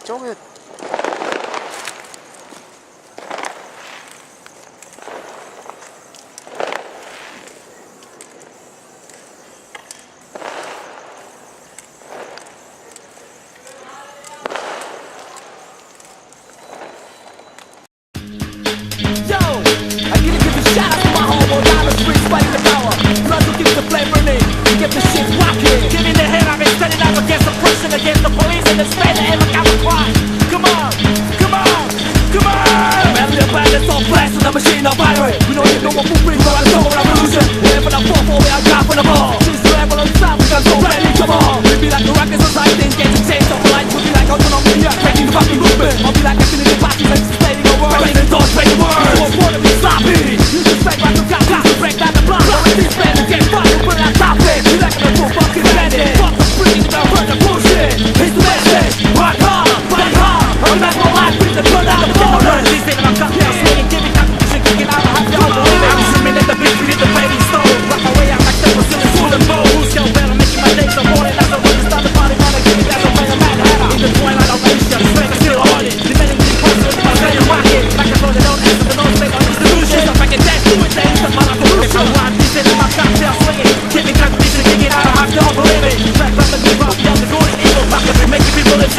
저게 Yo, I need to give a shout out to my homeboy Dollar Street, fighting the power. Blood to keep the flame burning, to get the shit rocking. Give me the head, I've been standing up against oppression, against the police, and the state that ever got quiet. Come on, come on, come on. Man, the band is on blast with the machine of fire. We don't need no more movement, no more revolution. Wherever the fall, we are dropping the ball. Since the level on top, we got so ready, come on. We be like the rocket society, get to change our life. We be like autonomy, taking the fucking movement. I'll be like infinity parties, legislating a world. Breaking the doors, breaking the world. Wanna be sloppy. You just fake like the cop, to break down the block. Don't let these fans get fucked, but I stop it. You like a full fucking bandit. Fuck the free, the hurt the bullshit. It's the message. Rock hard, fight hard. I'm not gonna lie, beat the blood out of the ball. These days I'm cut down, swinging, giving competition, kicking out. I have to overleave it. I'm swimming in the beach, we hit the baby stone. Rock my way out like that was still in school and bowl. Who's still better, making my days so morning. As I'm gonna start the party, wanna give me that so play a mad hatter. In the twilight of Asia, swing is still on it. Demanding the course with my steady rocket. Like a flow that don't answer the no state on institutions. If I can dance to it, then it's the mother solution. If I want this in my cocktail swinging, giving competition, kicking out. I have to overlive it. Track up the new rock, yell the golden eagle. Making people live